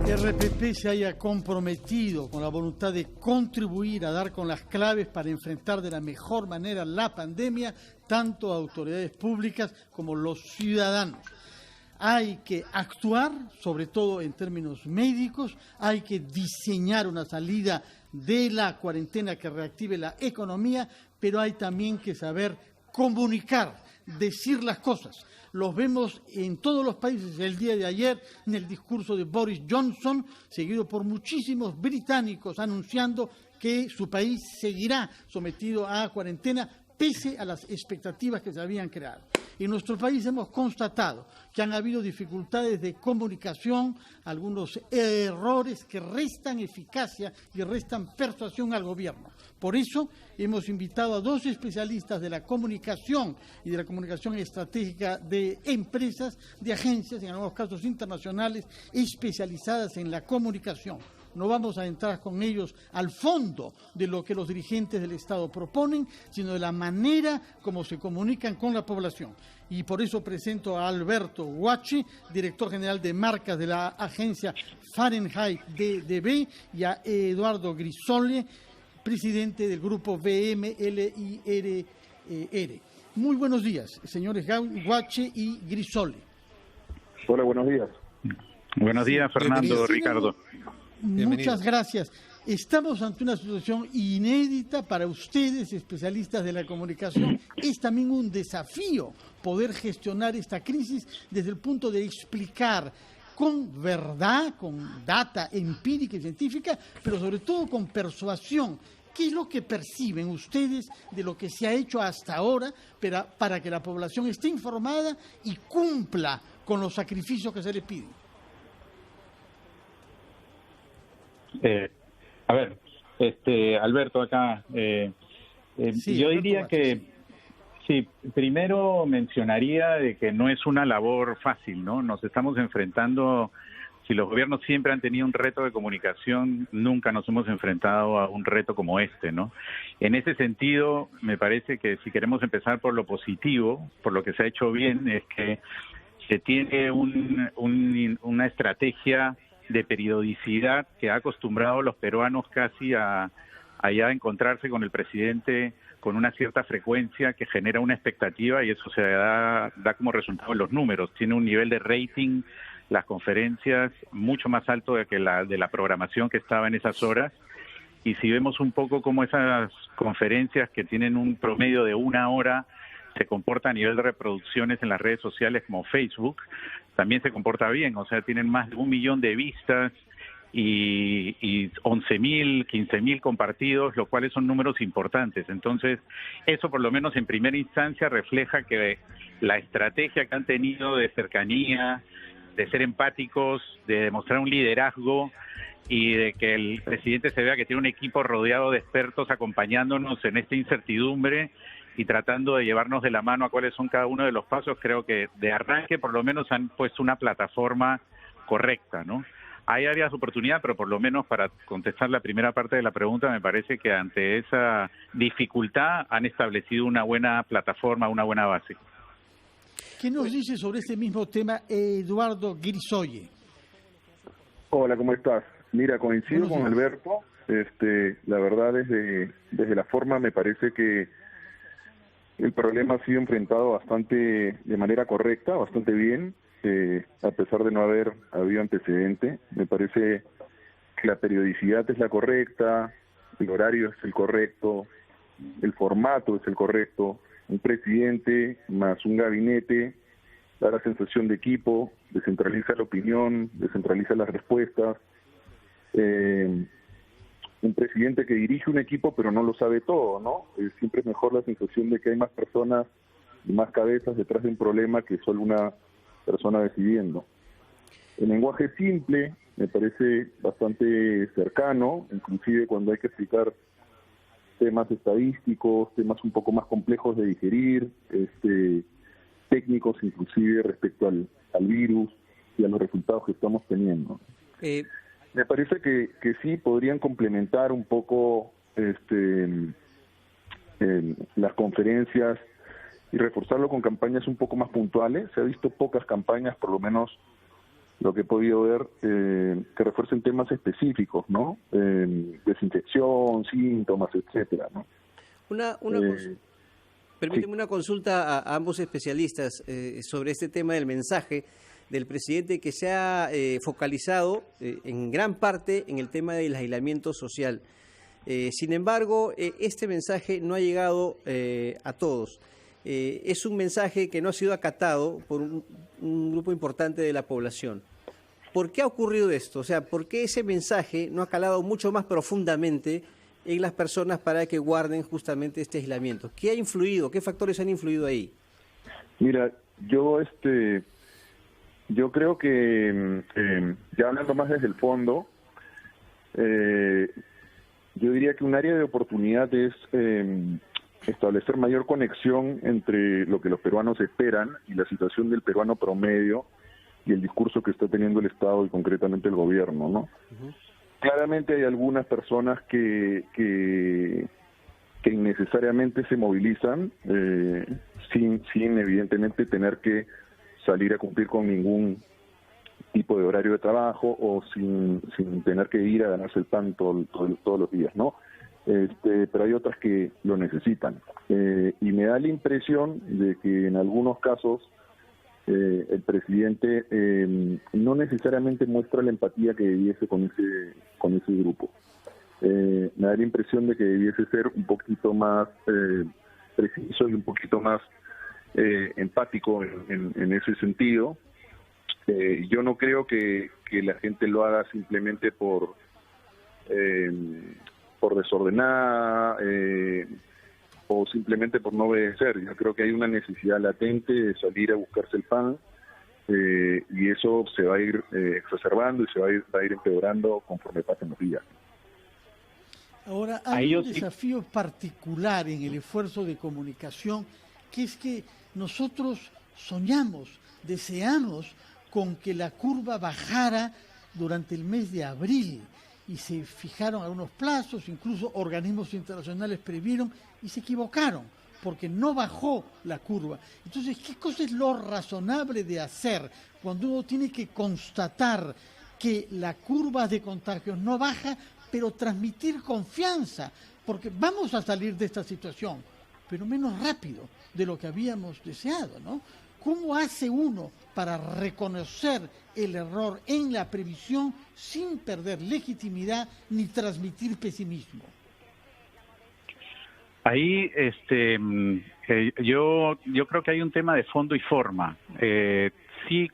RPP se haya comprometido con la voluntad de contribuir a dar con las claves para enfrentar de la mejor manera la pandemia, tanto autoridades públicas como los ciudadanos. Hay que actuar, sobre todo en términos médicos, hay que diseñar una salida de la cuarentena que reactive la economía, pero hay también que saber comunicar, decir las cosas. Los vemos en todos los países el día de ayer en el discurso de Boris Johnson, seguido por muchísimos británicos anunciando que su país seguirá sometido a cuarentena pese a las expectativas que se habían creado. En nuestro país hemos constatado que han habido dificultades de comunicación, algunos errores que restan eficacia y restan persuasión al gobierno. Por eso hemos invitado a dos especialistas de la comunicación y de la comunicación estratégica de empresas, de agencias, en algunos casos internacionales, especializadas en la comunicación. No vamos a entrar con ellos al fondo de lo que los dirigentes del Estado proponen, sino de la manera como se comunican con la población. Y por eso presento a Alberto Guache, director general de marcas de la agencia Fahrenheit DDB, y a Eduardo Grisole, presidente del grupo VMLIRR. Muy buenos días, señores Guache y Grisole. Hola, buenos días. Buenos días, Fernando, Ricardo. Muchas gracias. Estamos ante una situación inédita para ustedes, especialistas de la comunicación. Es también un desafío poder gestionar esta crisis desde el punto de explicar con verdad, con data empírica y científica, pero sobre todo con persuasión. ¿Qué es lo que perciben ustedes de lo que se ha hecho hasta ahora para que la población esté informada y cumpla con los sacrificios que se le piden? Alberto, acá. Sí, yo diría que, sí, primero mencionaría de que no es una labor fácil, ¿no? Nos estamos enfrentando, si los gobiernos siempre han tenido un reto de comunicación, nunca nos hemos enfrentado a un reto como este, ¿no? En ese sentido, me parece que si queremos empezar por lo positivo, por lo que se ha hecho bien, es que se tiene una estrategia de periodicidad que ha acostumbrado a los peruanos casi a ya encontrarse con el presidente con una cierta frecuencia que genera una expectativa, y eso se da como resultado en los números. Tiene un nivel de rating, las conferencias, mucho más alto de la programación que estaba en esas horas. Y si vemos un poco cómo esas conferencias que tienen un promedio de 1 hora se comporta a nivel de reproducciones en las redes sociales como Facebook, también se comporta bien. O sea, tienen más de 1 millón de vistas y 11.000, 15.000 compartidos, lo cuales son números importantes. Entonces, eso por lo menos en primera instancia refleja que la estrategia que han tenido de cercanía, de ser empáticos, de demostrar un liderazgo y de que el presidente se vea que tiene un equipo rodeado de expertos acompañándonos en esta incertidumbre y tratando de llevarnos de la mano a cuáles son cada uno de los pasos, creo que de arranque por lo menos han puesto una plataforma correcta, ¿no? Hay áreas de oportunidad, pero por lo menos para contestar la primera parte de la pregunta, me parece que ante esa dificultad han establecido una buena plataforma, una buena base. ¿Qué nos dice sobre este mismo tema Eduardo Grisole? Hola, ¿cómo estás? Mira, coincido con Alberto. La verdad, desde la forma me parece que el problema ha sido enfrentado de manera correcta, bastante bien, a pesar de no haber habido antecedente. Me parece que la periodicidad es la correcta, el horario es el correcto, el formato es el correcto. Un presidente más un gabinete da la sensación de equipo, descentraliza la opinión, descentraliza las respuestas. Un presidente que dirige un equipo pero no lo sabe todo, ¿no? Siempre es mejor la sensación de que hay más personas y más cabezas detrás de un problema que solo una persona decidiendo. El lenguaje simple me parece bastante cercano, inclusive cuando hay que explicar temas estadísticos, temas un poco más complejos de digerir, técnicos inclusive respecto al virus y a los resultados que estamos teniendo. Me parece que sí podrían complementar un poco las conferencias y reforzarlo con campañas un poco más puntuales. Se ha visto pocas campañas, por lo menos lo que he podido ver, que refuercen temas específicos, ¿no? Desinfección, síntomas, etcétera, ¿no? Permíteme una consulta a ambos especialistas sobre este tema del mensaje del presidente, que se ha focalizado en gran parte en el tema del aislamiento social. Sin embargo, este mensaje no ha llegado a todos. Es un mensaje que no ha sido acatado por un grupo importante de la población. ¿Por qué ha ocurrido esto? O sea, ¿por qué ese mensaje no ha calado mucho más profundamente en las personas para que guarden justamente este aislamiento? ¿Qué ha influido? ¿Qué factores han influido ahí? Mira, yo creo que, ya hablando más desde el fondo, yo diría que un área de oportunidad es establecer mayor conexión entre lo que los peruanos esperan y la situación del peruano promedio y el discurso que está teniendo el Estado y concretamente el gobierno, ¿no? Uh-huh. Claramente hay algunas personas que innecesariamente se movilizan sin evidentemente tener que salir a cumplir con ningún tipo de horario de trabajo o sin tener que ir a ganarse el pan todos los días, ¿no? Pero hay otras que lo necesitan. Y me da la impresión de que en algunos casos el presidente no necesariamente muestra la empatía que debiese con ese grupo. Me da la impresión de que debiese ser un poquito más preciso y un poquito más empático en ese sentido. Yo no creo que la gente lo haga simplemente por desordenada o simplemente por no obedecer. Yo creo que hay una necesidad latente de salir a buscarse el pan, y eso se va a ir exacerbando y se va a ir empeorando conforme pasen los días. Ahora, hay un desafío particular en el esfuerzo de comunicación, que es que nosotros soñamos, deseamos con que la curva bajara durante el mes de abril, y se fijaron algunos plazos, incluso organismos internacionales previeron y se equivocaron, porque no bajó la curva. Entonces, ¿qué cosa es lo razonable de hacer cuando uno tiene que constatar que la curva de contagios no baja, pero transmitir confianza? Porque vamos a salir de esta situación, pero menos rápido de lo que habíamos deseado, ¿no? ¿Cómo hace uno para reconocer el error en la previsión sin perder legitimidad ni transmitir pesimismo? Ahí yo creo que hay un tema de fondo y forma. Sí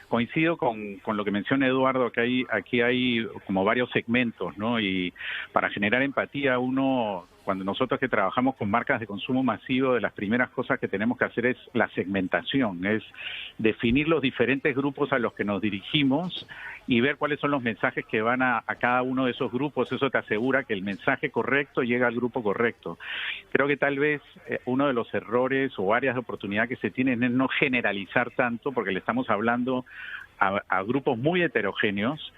coincido con lo que menciona Eduardo, que aquí hay como varios segmentos, ¿no? Y para generar empatía, cuando nosotros que trabajamos con marcas de consumo masivo, de las primeras cosas que tenemos que hacer es la segmentación, es definir los diferentes grupos a los que nos dirigimos y ver cuáles son los mensajes que van a cada uno de esos grupos. Eso te asegura que el mensaje correcto llega al grupo correcto. Creo que tal vez uno de los errores o áreas de oportunidad que se tienen es no generalizar tanto, porque le estamos hablando a grupos muy heterogéneos,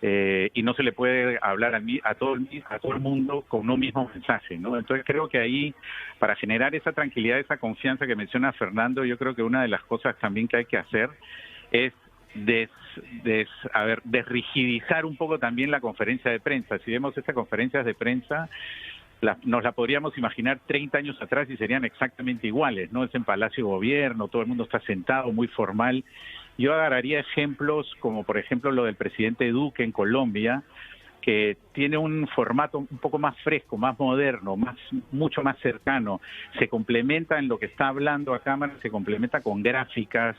y no se le puede hablar a todo el mundo con un mismo mensaje, ¿no? Entonces creo que ahí, para generar esa tranquilidad, esa confianza que menciona Fernando, yo creo que una de las cosas también que hay que hacer es desrigidizar un poco también la conferencia de prensa. Si vemos estas conferencias de prensa, nos la podríamos imaginar 30 años atrás y serían exactamente iguales, ¿no? Es en Palacio de Gobierno, todo el mundo está sentado, muy formal. Yo agarraría ejemplos como, por ejemplo, lo del presidente Duque en Colombia, que tiene un formato un poco más fresco, más moderno, mucho más cercano. Se complementa en lo que está hablando a cámara, se complementa con gráficas,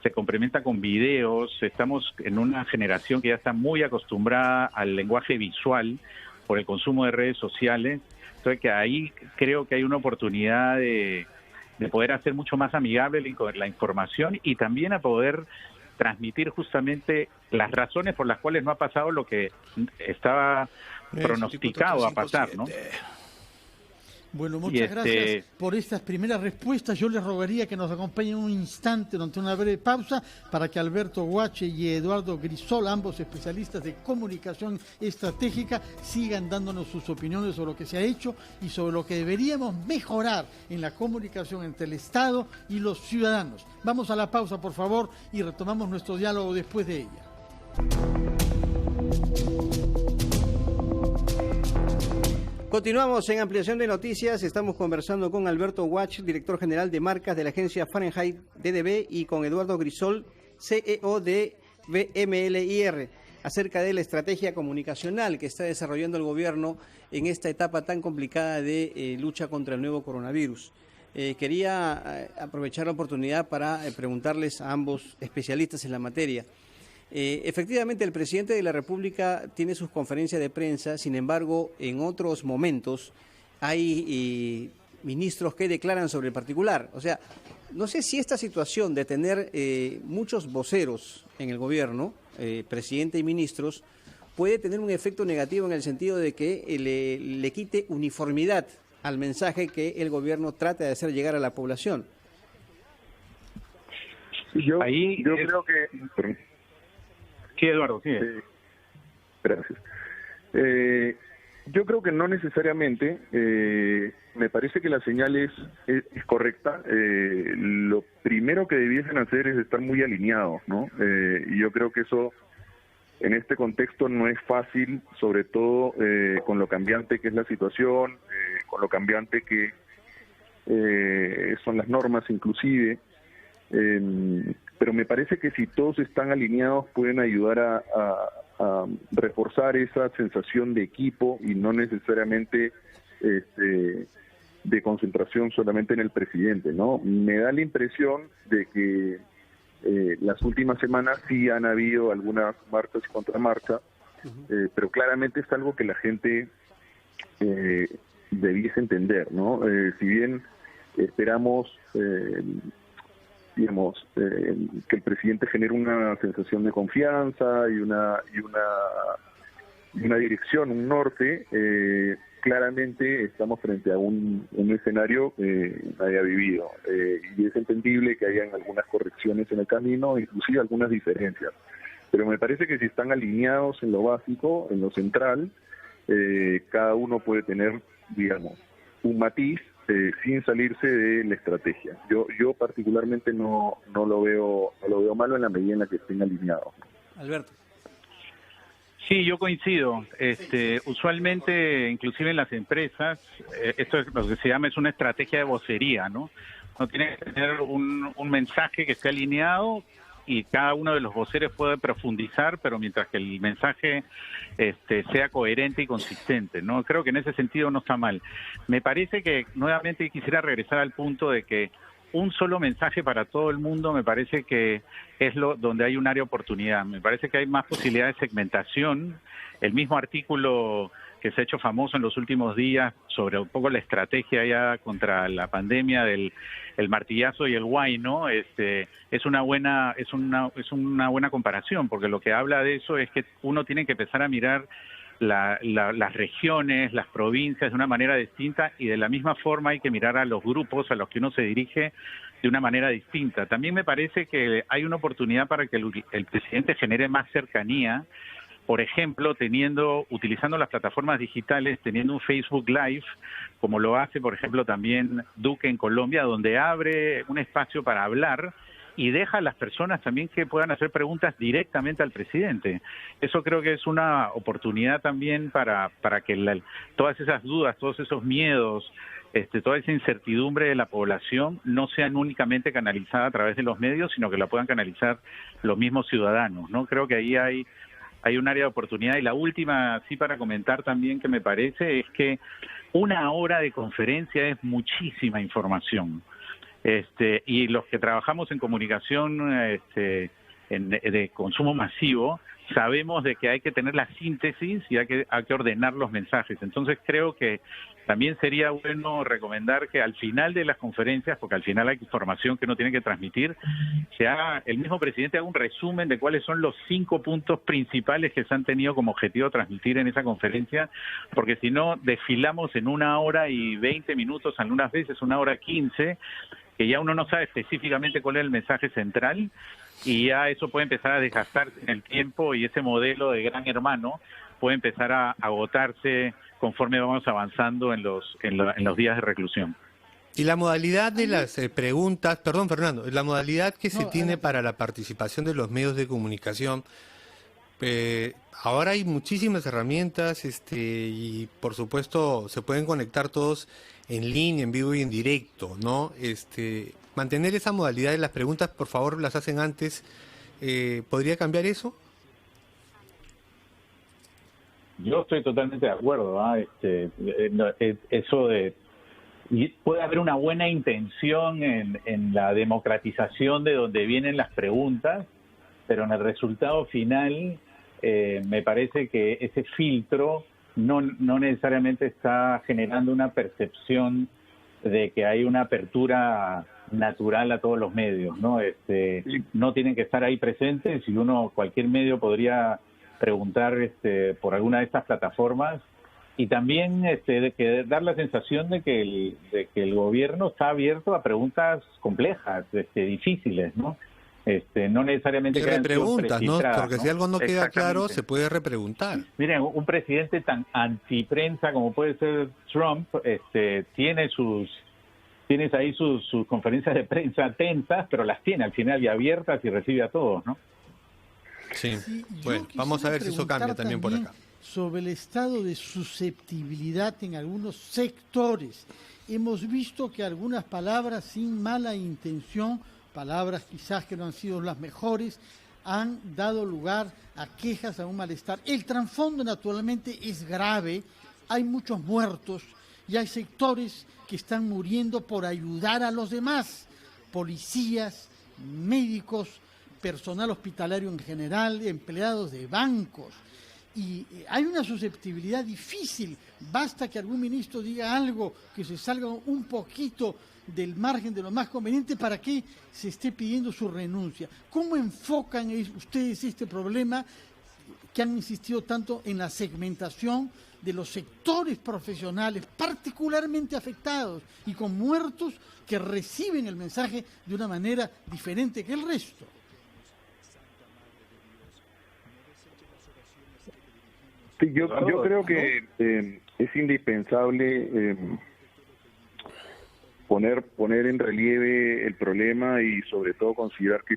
se complementa con videos. Estamos en una generación que ya está muy acostumbrada al lenguaje visual por el consumo de redes sociales. Entonces, que ahí creo que hay una oportunidad de poder hacer mucho más amigable la información y también a poder transmitir justamente las razones por las cuales no ha pasado lo que estaba pronosticado a pasar, ¿no? Bueno, muchas gracias por estas primeras respuestas. Yo les rogaría que nos acompañen un instante durante una breve pausa para que Alberto Guache y Eduardo Grisol, ambos especialistas de comunicación estratégica, sigan dándonos sus opiniones sobre lo que se ha hecho y sobre lo que deberíamos mejorar en la comunicación entre el Estado y los ciudadanos. Vamos a la pausa, por favor, y retomamos nuestro diálogo después de ella. Continuamos en Ampliación de Noticias. Estamos conversando con Alberto Guach, director general de marcas de la agencia Fahrenheit DDB, y con Eduardo Grisol, CEO de VMLIR, acerca de la estrategia comunicacional que está desarrollando el gobierno en esta etapa tan complicada de lucha contra el nuevo coronavirus. Quería aprovechar la oportunidad para preguntarles a ambos especialistas en la materia. Efectivamente, el presidente de la República tiene sus conferencias de prensa, sin embargo, en otros momentos hay ministros que declaran sobre el particular. O sea, no sé si esta situación de tener muchos voceros en el gobierno, presidente y ministros, puede tener un efecto negativo en el sentido de que le quite uniformidad al mensaje que el gobierno trata de hacer llegar a la población. Yo creo que... Sí, Eduardo, sí. Gracias. Yo creo que no necesariamente. Me parece que la señal es correcta. Lo primero que debiesen hacer es estar muy alineados, ¿no? Y yo creo que eso en este contexto no es fácil, sobre todo con lo cambiante que es la situación, con lo cambiante que son las normas inclusive. Pero me parece que si todos están alineados pueden ayudar a reforzar esa sensación de equipo y no necesariamente de concentración solamente en el presidente, ¿no? Me da la impresión de que las últimas semanas sí han habido algunas marchas y contramarchas, pero claramente es algo que la gente debiese entender, ¿no? Si bien esperamos que el presidente genere una sensación de confianza y una dirección, un norte, claramente estamos frente a un escenario que nadie ha vivido, y es entendible que hayan algunas correcciones en el camino, inclusive algunas diferencias, pero me parece que si están alineados en lo básico, en lo central, cada uno puede tener, digamos, un matiz sin salirse de la estrategia. Yo particularmente no lo veo malo en la medida en la que estén alineados. Alberto. Sí, yo coincido. Usualmente, inclusive en las empresas, esto es lo que se llama, es una estrategia de vocería, ¿no? Uno tiene que tener un mensaje que esté alineado y cada uno de los voceros puede profundizar, pero mientras que el mensaje sea coherente y consistente, ¿no? Creo que en ese sentido no está mal. Me parece que nuevamente quisiera regresar al punto de que un solo mensaje para todo el mundo me parece que es donde hay un área de oportunidad. Me parece que hay más posibilidad de segmentación. El mismo artículo que se ha hecho famoso en los últimos días sobre un poco la estrategia ya contra la pandemia del el martillazo y el guay, ¿no? Es una buena comparación, porque lo que habla de eso es que uno tiene que empezar a mirar las regiones, las provincias de una manera distinta, y de la misma forma hay que mirar a los grupos a los que uno se dirige de una manera distinta. También me parece que hay una oportunidad para que el presidente genere más cercanía, por ejemplo, utilizando las plataformas digitales, teniendo un Facebook Live, como lo hace, por ejemplo, también Duque en Colombia, donde abre un espacio para hablar y deja a las personas también que puedan hacer preguntas directamente al presidente. Eso creo que es una oportunidad también para que todas esas dudas, todos esos miedos, toda esa incertidumbre de la población no sean únicamente canalizadas a través de los medios, sino que la puedan canalizar los mismos ciudadanos, ¿no? Creo que ahí hay un área de oportunidad. Y la última, sí, para comentar también, que me parece, es que una hora de conferencia es muchísima información. Y los que trabajamos en comunicación de consumo masivo, sabemos de que hay que tener la síntesis y hay que ordenar los mensajes. Entonces creo que también sería bueno recomendar que al final de las conferencias, porque al final hay información que uno tiene que transmitir, el mismo presidente haga un resumen de cuáles son los 5 puntos principales que se han tenido como objetivo transmitir en esa conferencia, porque si no desfilamos en 1 hora y 20 minutos, algunas veces 1 hora 15, que ya uno no sabe específicamente cuál es el mensaje central, y ya eso puede empezar a desgastarse en el tiempo, y ese modelo de gran hermano puede empezar a agotarse conforme vamos avanzando en los días de reclusión. Y la modalidad de las preguntas, perdón Fernando, la modalidad que se tiene para la participación de los medios de comunicación, ahora hay muchísimas herramientas y por supuesto se pueden conectar todos en línea, en vivo y en directo, ¿no? Mantener esa modalidad de las preguntas, por favor, las hacen antes, ¿podría cambiar eso? Yo estoy totalmente de acuerdo, eso de... Y puede haber una buena intención en la democratización de donde vienen las preguntas, pero en el resultado final me parece que ese filtro no necesariamente está generando una percepción de que hay una apertura natural a todos los medios, ¿no? No tienen que estar ahí presentes, y cualquier medio podría preguntar por alguna de estas plataformas, y también dar la sensación de que el gobierno está abierto a preguntas complejas, difíciles, ¿no? No necesariamente que repreguntas, ¿no? Porque si algo no queda claro, se puede repreguntar. Miren, un presidente tan antiprensa como puede ser Trump, tienes ahí sus conferencias de prensa tensas, pero las tiene al final y abiertas, y recibe a todos, ¿no? Sí, bueno, vamos a ver si eso cambia también por acá. Sobre el estado de susceptibilidad en algunos sectores. Hemos visto que algunas palabras sin mala intención, palabras quizás que no han sido las mejores, han dado lugar a quejas, a un malestar. El trasfondo naturalmente es grave, hay muchos muertos y hay sectores que están muriendo por ayudar a los demás, policías, médicos, personal hospitalario en general, empleados de bancos. Y hay una susceptibilidad difícil. Basta que algún ministro diga algo que se salga un poquito del margen de lo más conveniente para que se esté pidiendo su renuncia. ¿Cómo enfocan ustedes este problema que han insistido tanto en la segmentación de los sectores profesionales particularmente afectados y con muertos que reciben el mensaje de una manera diferente que el resto? Sí, yo creo que es indispensable poner en relieve el problema, y sobre todo considerar que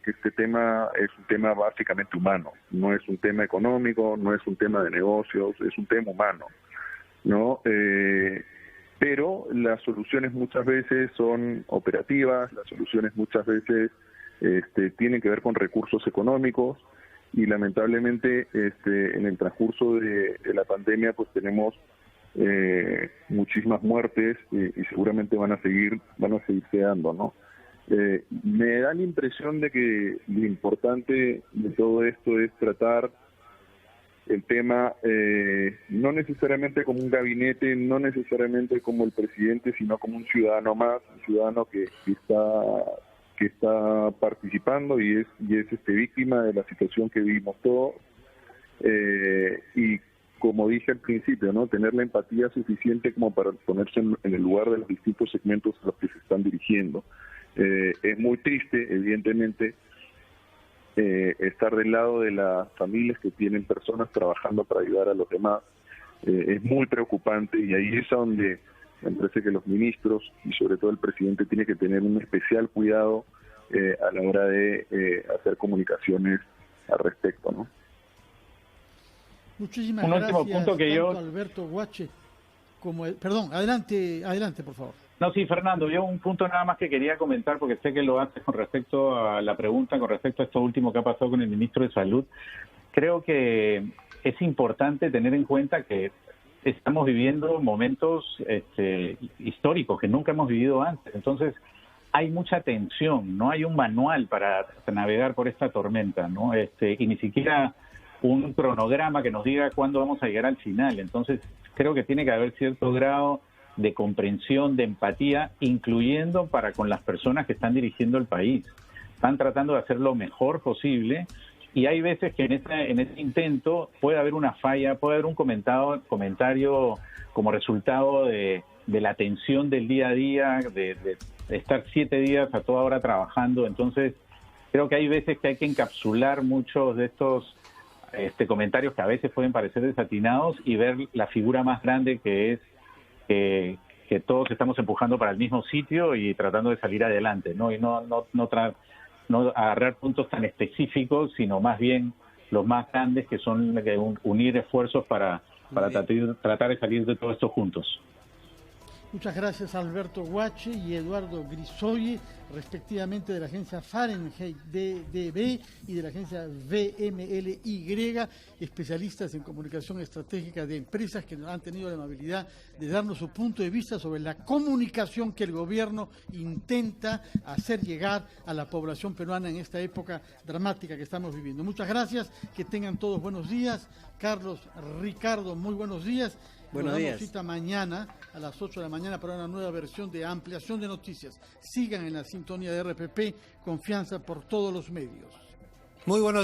este tema es un tema básicamente humano, no es un tema económico, no es un tema de negocios, es un tema humano, ¿no? Pero las soluciones muchas veces son operativas, las soluciones muchas veces tienen que ver con recursos económicos, y lamentablemente en el transcurso de la pandemia pues tenemos muchísimas muertes, y seguramente van a seguirse dando, ¿no? Me da la impresión de que lo importante de todo esto es tratar el tema no necesariamente como un gabinete, no necesariamente como el presidente, sino como un ciudadano más, un ciudadano que está participando y es víctima de la situación que vivimos todos, y como dije al principio, ¿no? Tener la empatía suficiente como para ponerse en el lugar de los distintos segmentos a los que se están dirigiendo. Es muy triste, evidentemente, estar del lado de las familias que tienen personas trabajando para ayudar a los demás. Es muy preocupante, y ahí es donde me parece que los ministros y sobre todo el presidente tiene que tener un especial cuidado a la hora de hacer comunicaciones al respecto, ¿no? Muchísimas gracias. Un último punto que Alberto Guache, perdón, adelante, por favor. No, sí, Fernando, yo un punto nada más que quería comentar, porque sé que lo haces con respecto a la pregunta, con respecto a esto último que ha pasado con el ministro de Salud. Creo que es importante tener en cuenta que estamos viviendo momentos históricos que nunca hemos vivido antes. Entonces, hay mucha tensión, no hay un manual para navegar por esta tormenta, ¿no? Y ni siquiera un cronograma que nos diga cuándo vamos a llegar al final. Entonces, creo que tiene que haber cierto grado de comprensión, de empatía, incluyendo para con las personas que están dirigiendo el país. Están tratando de hacer lo mejor posible y hay veces que en este intento puede haber una falla, puede haber un comentario como resultado de la tensión del día a día, de estar 7 días a toda hora trabajando. Entonces, creo que hay veces que hay que encapsular muchos de estos comentarios que a veces pueden parecer desatinados y ver la figura más grande que es que todos estamos empujando para el mismo sitio y tratando de salir adelante, ¿no? Y no agarrar puntos tan específicos, sino más bien los más grandes, que son unir esfuerzos para tratar de salir de todo esto juntos. Muchas gracias Alberto Guache y Eduardo Grisoy, respectivamente de la agencia Fahrenheit DB y de la agencia VMLY, especialistas en comunicación estratégica de empresas que han tenido la amabilidad de darnos su punto de vista sobre la comunicación que el gobierno intenta hacer llegar a la población peruana en esta época dramática que estamos viviendo. Muchas gracias, que tengan todos buenos días. Carlos, Ricardo, muy buenos días. Buenos días. Cita mañana a las 8 de la mañana para una nueva versión de Ampliación de Noticias. Sigan en la sintonía de RPP, confianza por todos los medios. Muy buenos